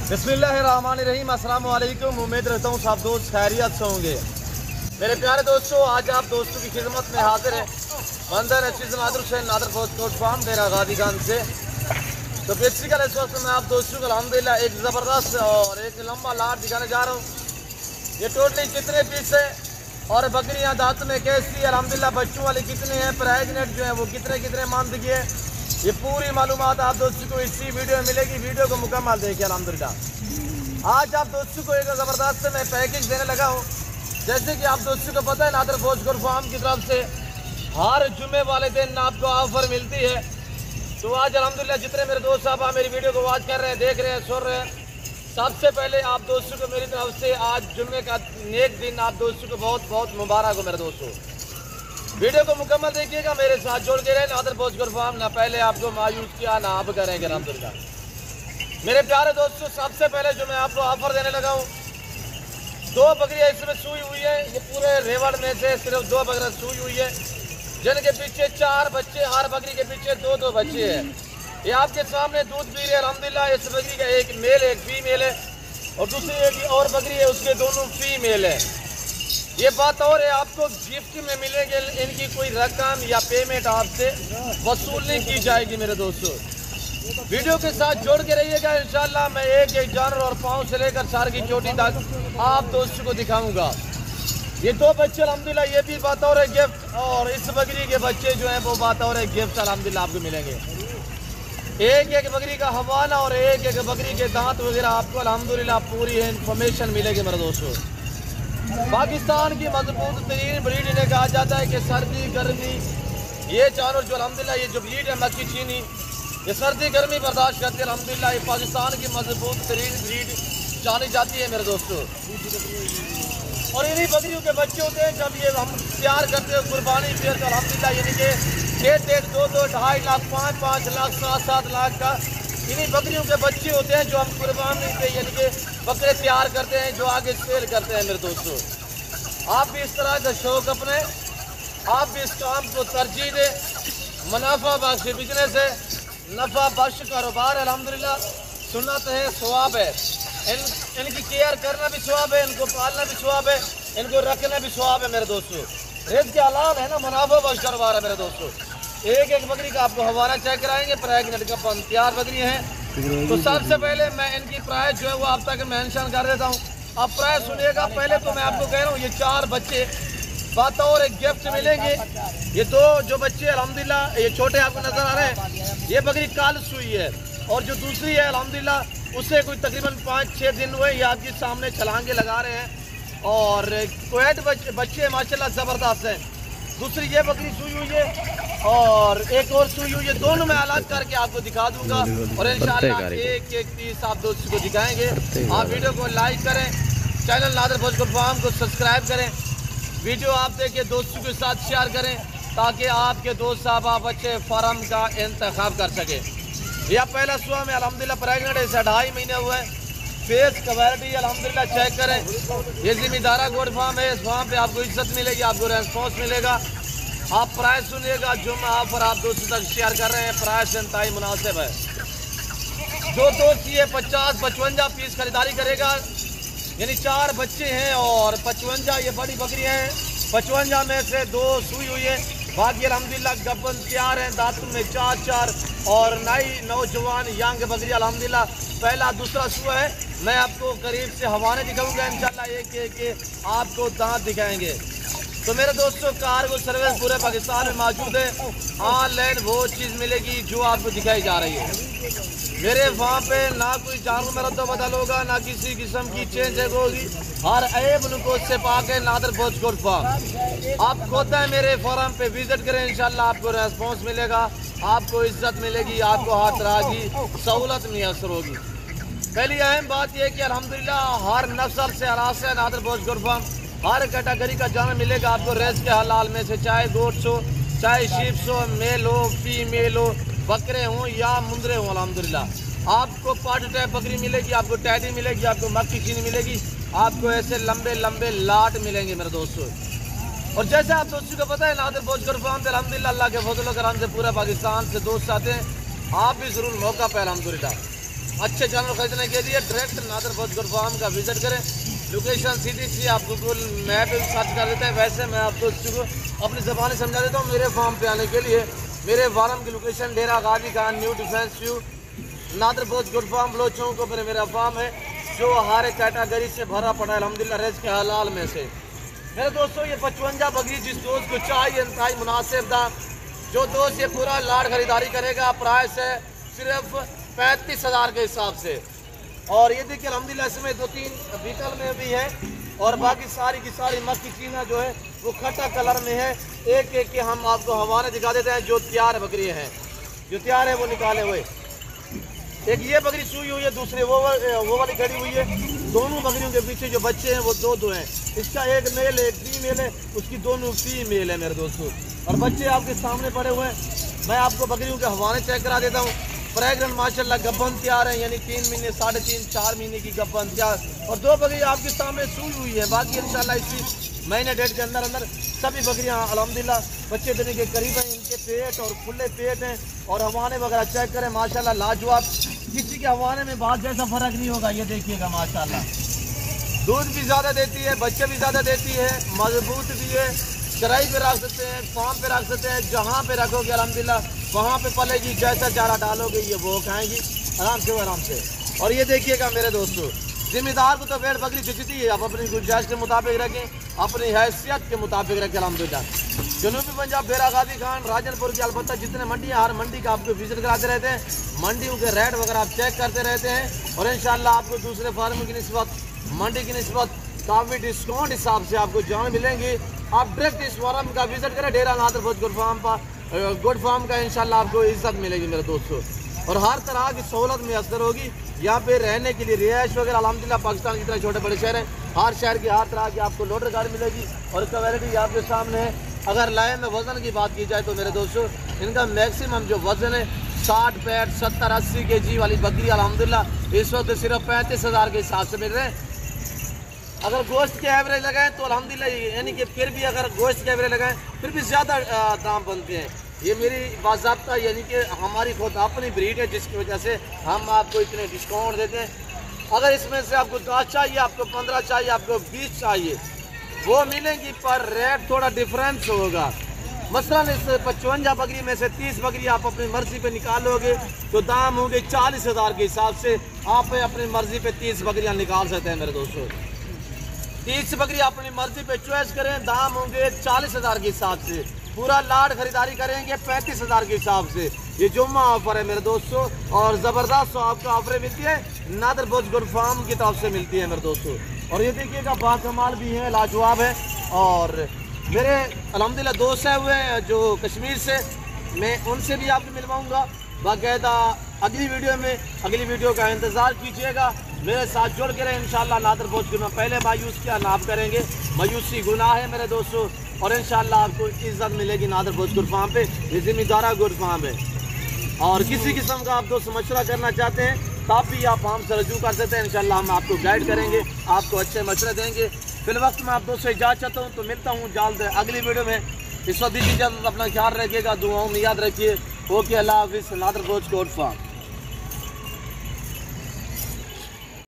बिस्मिल्लाहिर्रहमानिर्रहीम। अस्सलाम वालेकुम। उम्मीद रहता हूँ सब दोस्त खैरियत से होंगे। मेरे प्यारे दोस्तों, आज आप दोस्तों की खिदमत में हाजिर है बंदर नशीद नादर हुसैन नादर फौज फार्म डेरा गाजीगंज से। तो बेसिकल इस वक्त मैं आप दोस्तों को अल्हम्दुलिल्लाह एक ज़बरदस्त और एक लंबा लाट दिखाने जा रहा हूँ। ये टोटली कितने पीस है और बकरियाँ दांत में कैसी, अल्हम्दुलिल्लाह बच्चों वाली कितनी है, प्रेगनेंट जो है वो कितने मंथ की है, ये पूरी मालूमात आप दोस्तों को इसी वीडियो में मिलेगी। वीडियो को मुकम्मल देखिए। अल्हम्दुलिल्लाह आज आप दोस्तों को एक ज़बरदस्त मैं पैकेज देने लगा हूँ। जैसे कि आप दोस्तों को पता है, नादर फौज फार्म की तरफ से हर जुमे वाले दिन आपको ऑफर मिलती है। तो आज अल्हम्दुलिल्लाह जितने मेरे दोस्त साहब मेरी वीडियो को वॉच कर रहे हैं, देख रहे हैं, सुन रहे हैं, सबसे पहले आप दोस्तों को मेरी तरफ से आज जुम्मे का नेक दिन आप दोस्तों को बहुत बहुत मुबारक हो। मेरे दोस्तों वीडियो को मुकम्मल देखिएगा, मेरे साथ जोड़ के रहे। नादर फौज फार्म ना पहले आपको मायूस किया ना आप करेंगे। अल्हम्दुलिल्लाह मेरे प्यारे दोस्तों, सबसे पहले जो मैं आपको ऑफर देने लगा हूँ, 2 बकरियाँ इसमें सूई हुई है। ये पूरे रेवड़ में से सिर्फ 2 बकरियाँ सूई हुई है, जिनके पीछे 4 बच्चे, हर बकरी के पीछे 2-2 बच्चे हैं। ये आपके सामने दूध पी रहे हैं। अल्हम्दुलिल्लाह इस बकरी का एक मेल एक फीमेल है और दूसरी एक और बकरी है, उसके दोनों फीमेल है। ये बात और है, आपको गिफ्ट में मिलेंगे, इनकी कोई रकम या पेमेंट आपसे वसूल नहीं की जाएगी। मेरे दोस्तों वीडियो के साथ जोड़ के रहिएगा। इंशाल्लाह मैं एक एक जानवर और पाँव से लेकर सर की चोटी तक आप दोस्तों को दिखाऊंगा। ये 2 बच्चे अल्हम्दुलिल्लाह ये भी बात और है गिफ्ट, और इस बकरी के बच्चे जो हैं वो बात और है गिफ्ट अल्हम्दुलिल्लाह आपको मिलेंगे। एक एक बकरी का हवाला और एक एक बकरी के दांत वगैरह आपको अल्हम्दुलिल्लाह पूरी इन्फॉर्मेशन मिलेगी। मेरे दोस्तों पाकिस्तान की मजबूत तरीन ब्रीड इन्हें कहा जाता है कि सर्दी गर्मी ये जानवर जो अल्हम्दुलिल्लाह ये जो ब्रीड है मक्की चीनी, ये सर्दी गर्मी बर्दाश्त करती है। अल्हम्दुलिल्लाह ये पाकिस्तान की मजबूत तरीन ब्रीड जानी जाती है। मेरे दोस्तों और इन्हीं बकरियों के बच्चे होते हैं, जब ये हम तैयार करते हैं कुर्बानी पे, तो अल्हम्दुलिल्लाह यानी कि 1-1, 2-2, 2.5 लाख, 5-5 लाख, 7-7 लाख का इन्हीं बकरियों के बच्चे होते हैं जो हम कुर्बानी पे यानी कि बकरे तैयार करते हैं, जो आगे सेल करते हैं। मेरे दोस्तों आप भी इस तरह का शौक अपने, आप भी इस काम को तरजीह दें। मुनाफा बख्श बिजनेस है, नफा बख्श कारोबार है। अल्हम्दुलिल्लाह सुन्नत है, सवाब है। इनकी केयर करना भी सवाब है, इनको पालना भी सवाब है, इनको रखना भी सवाब है। मेरे दोस्तों रिज़्क़ के हलाल है ना, मुनाफा बख्श कारोबार है। मेरे दोस्तों एक एक बकरी का आपको हवाला चेक कराएंगे। प्रेगनेंट का 3 बकरियाँ हैं। तो सबसे पहले मैं इनकी प्राइस जो है वो आप तक मेंशन कर देता हूँ। अब प्राइस सुनिएगा। पहले तो मैं आपको कह रहा हूँ, ये 4 बच्चे बात और एक गिफ्ट मिलेंगे। ये 2 जो बच्चे अल्हम्दुलिल्लाह ये छोटे आपको नजर आ रहे हैं, ये बकरी कल सुई है, और जो दूसरी है अल्हम्दुलिल्लाह उससे कोई तकरीबन 5-6 दिन हुए, ये आपके सामने छलांगे लगा रहे हैं। और क्वेट बच्चे माशाल्लाह ज़बरदस्त हैं। दूसरी ये बकरी सुई हुई है और एक और सुई हुई है, दोनों में अलग करके आपको दिखा दूंगा और इंशाल्लाह एक एक पीस आप दोस्तों को दिखाएंगे। आप वीडियो को लाइक करें, चैनल नादर फौज फार्म को सब्सक्राइब करें, वीडियो आप देखिए दोस्तों के साथ शेयर करें, ताकि आपके दोस्त साहब आप अच्छे फार्म का इंतखाब कर सके। यह पहला सुआ में अल्हम्दुलिल्लाह प्रेगनेंट है, 2.5 महीने हुए हैं। फेस क्वालिटी अल्हम्दुलिल्लाह चेक करें। ये जिम्मेदारा गोड फार्म है, इस फार्म पे आपको इज्जत मिलेगी, आपको रेस्पॉन्स मिलेगा। आप प्राइस सुनिएगा, जो मैं ऑफर आप दोस्तों तक शेयर कर रहे हैं, प्राइस इंतहाई मुनासिब है। जो दोस्त ये 50-55 पीस खरीदारी करेगा, यानी 4 बच्चे हैं और 55 ये बड़ी बकरियाँ हैं। 55 में से 2 सुई हुई है, बाकी अल्हम्दुलिल्लाह गब्बन तैयार हैं, दांतों में 4-4 और नई नौजवान यंग बकरी अल्हम्दुलिल्लाह पहला दूसरा सुआ है। मैं आपको करीब से हवाने दिखाऊंगा, इंशाल्लाह एक एक आपको दांत दिखाएंगे। तो मेरे दोस्तों कार्गो सर्विस पूरे पाकिस्तान में मौजूद है। ऑनलाइन वो चीज़ मिलेगी जो आपको दिखाई जा रही है। मेरे वहाँ पे ना कोई जानवर में रद्द बदल होगा, ना किसी किस्म की चेंज होगी। हर ऐब नुकोज से पाक है नादर फौज फार्म। आप खुद है मेरे फार्म पे विजिट करें, इंशाल्लाह आपको रेस्पॉन्स मिलेगा, आपको इज्जत मिलेगी, आपको हर तरह की सहूलत मैसर होगी। पहली अहम बात यह कि अल्हम्दुलिल्लाह हर नस्ल से अरास है नादर फौज फार्म, हर कैटेगरी का जानवर मिलेगा आपको रिज़्क़ के हलाल में से, चाहे गोट्स हो, चाहे शीप्स हो, मेल हो, फीमेल हो, बकरे हों या मुंदरे हों। अल्हम्दुलिल्लाह आपको पार्ट टाइप बकरी मिलेगी, आपको टैडी मिलेगी, आपको मक्की चीनी मिलेगी, आपको ऐसे लंबे लंबे लाट मिलेंगे। मेरे दोस्तों और जैसे आप दोस्तों को पता है, नादर फौज फार्म से अल्हम्दुलिल्लाह अल्लाह के फजल करम से पूरा पाकिस्तान से दोस्त आते हैं। आप भी ज़रूर मौका पे अल्हम्दुलिल्लाह अच्छे जानवर खरीदने के लिए डायरेक्ट नादर भोज गोट फार्म का विजिट करें। लोकेशन सीधी सी आप गूगल मैप पे सर्च कर देते हैं। वैसे मैं आप दोस्तों को अपनी ज़बान समझा देता हूँ। मेरे फार्म पे आने के लिए मेरे फार्म की location Dera Ghazi Khan new defence view नादर भोज गोट फार्म बलोच चौक पर मेरा फार्म है, जो हर कैटेगरी से भरा पड़ा है अल्हम्दुलिल्लाह रेज़ के हलाल में से। मेरे दोस्तों ये 55 बकरी जिस दोस्त को चाहिए इंतहाई मुनासिब दाम, जो दोस्त ये पूरा लाड खरीदारी करेगा, प्राइस है सिर्फ 35,000 के हिसाब से। और ये देखिए अल्हम्दुलिल्लाह इसमें 2-3 बीटल में भी है और बाकी सारी की सारी मक्की चीना जो है वो खट्टा कलर में है। एक एक के हम आपको हवाले दिखा देते हैं। जो तैयार बकरी हैं, जो तैयार है वो निकाले हुए। एक ये बकरी सुई हुई है, दूसरे वो वाली खड़ी हुई है। दोनों बकरियों के पीछे जो बच्चे हैं वो दो हैं। इसका एक मेल है, एक फीमेल है, उसकी दोनों फीमेल है मेरे दोस्तों। और बच्चे आपके सामने पड़े हुए हैं। मैं आपको बकरियों के हवाले चेक करा देता हूँ। प्रेगनेंट माशाल्लाह गब्बन तैयार है, यानी 3 महीने 3.5-4 महीने की गब्बन तैयार। और 2 बकरी आपके सामने सुई हुई है। बाकी इंशाल्लाह इसी महीने डेढ़ के अंदर अंदर सभी बकरियाँ अल्हम्दुलिल्लाह बच्चे देने के करीब हैं। इनके पेट और खुले पेट हैं और हवाने वगैरह चेक करें माशाल्लाह लाजवाब। किसी के हवाने में बात जैसा फ़र्क नहीं होगा। ये देखिएगा माशाल्लाह दूध भी ज़्यादा देती है, बच्चे भी ज़्यादा देती है, मजबूत भी है। चराई पे रख सकते हैं, फार्म पे रख सकते हैं, जहाँ पे रखोगे अल्हम्दुलिल्लाह वहाँ पे पलेगी। जैसा चारा डालोगे ये वो खाएंगी आराम से आराम से। और ये देखिएगा मेरे दोस्तों, जिम्मेदार को तो भेड़ बकरी खिंचती है, आप अपनी गुंजाइश के मुताबिक रखें, अपनी हैसियत के मुताबिक रखें अल्हम्दुलिल्लाह। जनूबी पंजाब डेरा गाजी खान राजनपुर की अलबत्ता जितने मंडी है हर मंडी का आपको विजिट कराते रहते हैं। मंडियों के रेट वगैरह आप चेक करते रहते हैं और इंशाल्लाह आपको दूसरे फार्म की निस्बत मंडी की निस्बत काफ़ी डिस्काउंट हिसाब से आपको जान मिलेंगी। आप डायरेक्ट इस फार्म का विजिट करें, डेरा नादर भोज गोट फार्म पर गोट फार्म का इंशाल्लाह आपको इज्जत मिलेगी मेरे दोस्तों। और हर तरह की सहूलत मैसर होगी यहाँ पे रहने के लिए। रिहाइश वगैरह अल्हम्दुलिल्लाह पाकिस्तान की तरह छोटे बड़े शहर हैं, हर शहर की हर तरह की आपको लोडर गाड़ी मिलेगी और क्वालिटी आपके सामने है। अगर लाए में वज़न की बात की जाए तो मेरे दोस्तों इनका मैक्सिमम जो वज़न है 60, 65, 70, 80 kg वाली बकरी अल्हम्दुलिल्लाह इस वक्त सिर्फ 35,000 के हिसाब से मिल रहे हैं। अगर गोश्त के एवरेज लगाएं तो अल्हम्दुलिल्लाह यानी कि फिर भी अगर गोश्त के एवरेज लगाएं फिर भी ज़्यादा दाम बनते हैं। ये मेरी बाज़ाब्ता यानी कि हमारी खुद अपनी ब्रीड है, जिसकी वजह से हम आपको इतने डिस्काउंट देते हैं। अगर इसमें से आपको 10 चाहिए, आपको 15 चाहिए, आपको 20 चाहिए, वो मिलेंगी, पर रेट थोड़ा डिफरेंस होगा। मसलन इस 55 बकरी में से 30 बकरी आप अपनी मर्जी पे निकालोगे तो दाम होंगे 40,000 के हिसाब से। आप अपनी मर्जी पे 30 बकरियाँ निकाल सकते हैं मेरे दोस्तों। 30 बकरी अपनी मर्जी पे चॉइस करें, दाम होंगे 40,000 के हिसाब से। पूरा लाड खरीदारी करेंगे 35,000 के हिसाब से। ये जुम्मा ऑफर है मेरे दोस्तों और ज़बरदस्त आपको ऑफरें मिलती है नादर भोज गोट फार्म की तरफ से मिलती है मेरे दोस्तों। और ये देखिएगा बाकमाल भी है, लाजवाब है। और मेरे अल्हम्दुलिल्लाह दोस्त हैं हुए जो कश्मीर से, मैं उनसे भी आपको मिलवाऊँगा बाकायदा अगली वीडियो में। अगली वीडियो का इंतज़ार कीजिएगा, मेरे साथ जुड़ के रहे इंशाल्लाह। नादर भोज के में पहले मायूस किया नाप करेंगे, मायूसी गुनाह है मेरे दोस्तों। और इंशाल्लाह आपको इज्जत मिलेगी नादर भोज गोट फार्म पे। ये जिम्मेदारा गोट फार्म है और किसी किस्म का आप दोस्त मशवरा करना चाहते हैं तब भी आप हमसे रजू कर सकते हैं। इंशाल्लाह हम आपको गाइड करेंगे, आपको अच्छे मशवरे देंगे। फिल वक्त मैं आप दोस्त से इजाज़त चाहता हूँ, तो मिलता हूँ जल्द अगली वीडियो में। इस वक्त दीजिए इजाज़त, अपना ख्याल रखिएगा, दुआओं में याद रखिए। ओके, अल्लाह हाफिज़। नादर भोज गोट फार्म।